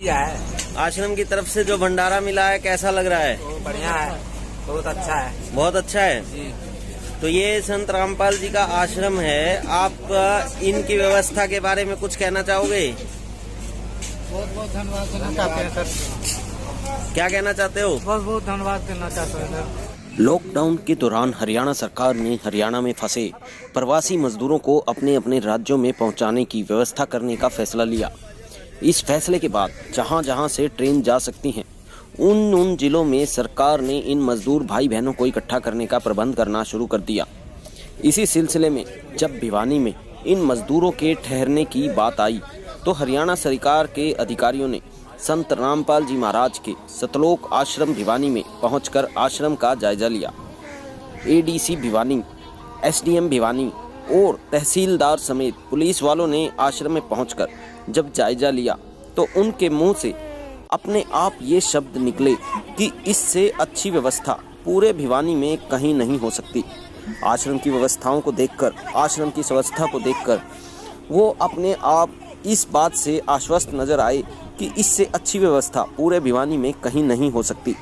क्या है? आश्रम की तरफ से जो भंडारा मिला है कैसा लग रहा है? वो बढ़िया है, बहुत अच्छा है बहुत अच्छा है जी। तो ये संत रामपाल जी का आश्रम है। आप इनकी व्यवस्था के बारे में कुछ कहना चाहोगे? बहुत बहुत धन्यवाद देना चाहते हैं सर। क्या कहना चाहते हो? बहुत बहुत धन्यवाद देना चाहते हैं सर। लॉकडाउन के दौरान हरियाणा सरकार ने हरियाणा में फंसे प्रवासी मजदूरों को अपने अपने राज्यों में पहुंचाने की व्यवस्था करने का फैसला लिया। इस फैसले के बाद जहां जहां से ट्रेन जा सकती हैं उन जिलों में सरकार ने इन मजदूर भाई बहनों को इकट्ठा करने का प्रबंध करना शुरू कर दिया। इसी सिलसिले में जब भिवानी में इन मजदूरों के ठहरने की बात आई तो हरियाणा सरकार के अधिकारियों ने संत रामपाल जी महाराज के सतलोक आश्रम भिवानी में पहुंचकर आश्रम का जायजा लिया। एडीसी भिवानी, एसडीएम भिवानी और तहसीलदार समेत पुलिस वालों ने आश्रम में पहुंचकर जब जायजा लिया तो उनके मुंह से अपने आप ये शब्द निकले कि इससे अच्छी व्यवस्था पूरे भिवानी में कहीं नहीं हो सकती। आश्रम की व्यवस्थाओं को देखकर, आश्रम की व्यवस्था को देखकर वो अपने आप इस बात से आश्वस्त नजर आए कि इससे अच्छी व्यवस्था पूरे भिवानी में कहीं नहीं हो सकती।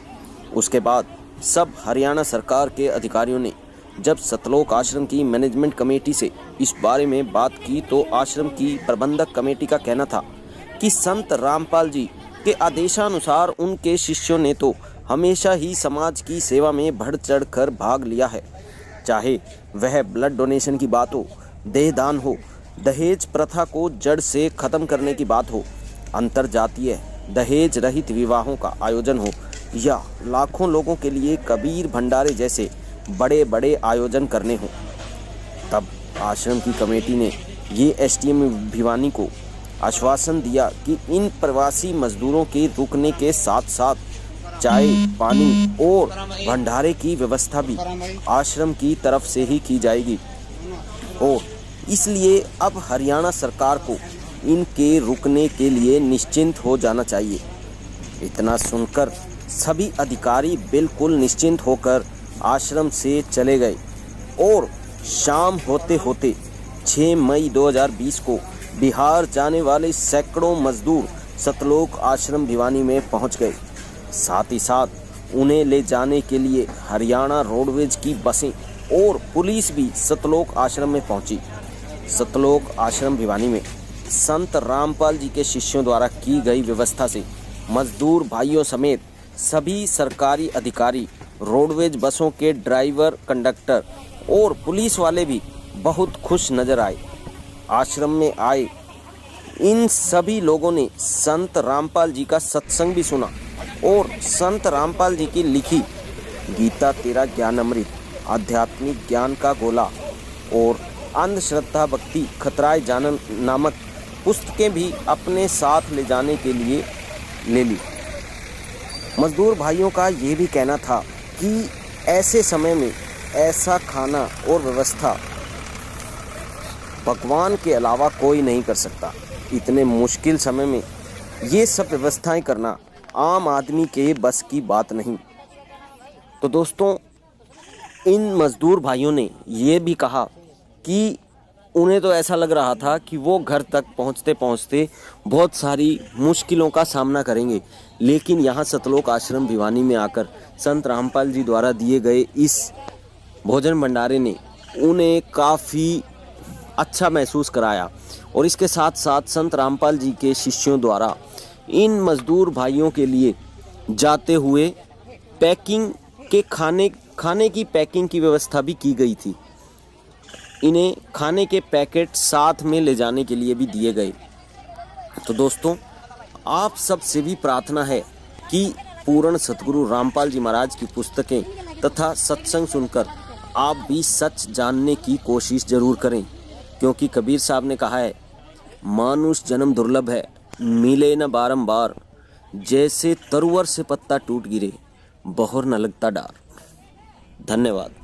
उसके बाद सब हरियाणा सरकार के अधिकारियों ने जब सतलोक आश्रम की मैनेजमेंट कमेटी से इस बारे में बात की तो आश्रम की प्रबंधक कमेटी का कहना था कि संत रामपाल जी के आदेशानुसार उनके शिष्यों ने तो हमेशा ही समाज की सेवा में बढ़ चढ़ कर भाग लिया है, चाहे वह ब्लड डोनेशन की बात हो, देहदान हो, दहेज प्रथा को जड़ से खत्म करने की बात हो, अंतरजातीय दहेज रहित विवाहों का आयोजन हो या लाखों लोगों के लिए कबीर भंडारे जैसे बड़े बड़े आयोजन करने हो। तब आश्रम की कमेटी ने ये एसडीएम भिवानी को आश्वासन दिया कि इन प्रवासी मजदूरों के रुकने के साथ साथ चाय, पानी और भंडारे की व्यवस्था भी आश्रम की तरफ से ही की जाएगी और इसलिए अब हरियाणा सरकार को इनके रुकने के लिए निश्चिंत हो जाना चाहिए। इतना सुनकर सभी अधिकारी बिल्कुल निश्चिंत होकर आश्रम से चले गए और शाम होते होते 6 मई 2020 को बिहार जाने वाले सैकड़ों मजदूर सतलोक आश्रम भिवानी में पहुंच गए। साथ ही साथ उन्हें ले जाने के लिए हरियाणा रोडवेज की बसें और पुलिस भी सतलोक आश्रम में पहुंची। सतलोक आश्रम भिवानी में संत रामपाल जी के शिष्यों द्वारा की गई व्यवस्था से मजदूर भाइयों समेत सभी सरकारी अधिकारी, रोडवेज बसों के ड्राइवर, कंडक्टर और पुलिस वाले भी बहुत खुश नजर आए। आश्रम में आए इन सभी लोगों ने संत रामपाल जी का सत्संग भी सुना और संत रामपाल जी की लिखी गीता तेरा ज्ञान अमृत, आध्यात्मिक ज्ञान का गोला और अंधश्रद्धा भक्ति खतराए जानन नामक पुस्तकें भी अपने साथ ले जाने के लिए ले ली। मजदूर भाइयों का ये भी कहना था कि ऐसे समय में ऐसा खाना और व्यवस्था भगवान के अलावा कोई नहीं कर सकता। इतने मुश्किल समय में ये सब व्यवस्थाएं करना आम आदमी के बस की बात नहीं। तो दोस्तों, इन मजदूर भाइयों ने ये भी कहा कि उन्हें तो ऐसा लग रहा था कि वो घर तक पहुंचते पहुंचते बहुत सारी मुश्किलों का सामना करेंगे, लेकिन यहाँ सतलोक आश्रम भिवानी में आकर संत रामपाल जी द्वारा दिए गए इस भोजन भंडारे ने उन्हें काफ़ी अच्छा महसूस कराया। और इसके साथ साथ संत रामपाल जी के शिष्यों द्वारा इन मजदूर भाइयों के लिए जाते हुए पैकिंग के खाने की पैकिंग की व्यवस्था भी की गई थी। इन्हें खाने के पैकेट साथ में ले जाने के लिए भी दिए गए। तो दोस्तों, आप सब से भी प्रार्थना है कि पूर्ण सतगुरु रामपाल जी महाराज की पुस्तकें तथा सत्संग सुनकर आप भी सच जानने की कोशिश जरूर करें, क्योंकि कबीर साहब ने कहा है, मानुष जन्म दुर्लभ है, मिले न बारंबार, जैसे तरुवर से पत्ता टूट गिरे, बहोर न लगता डार। धन्यवाद।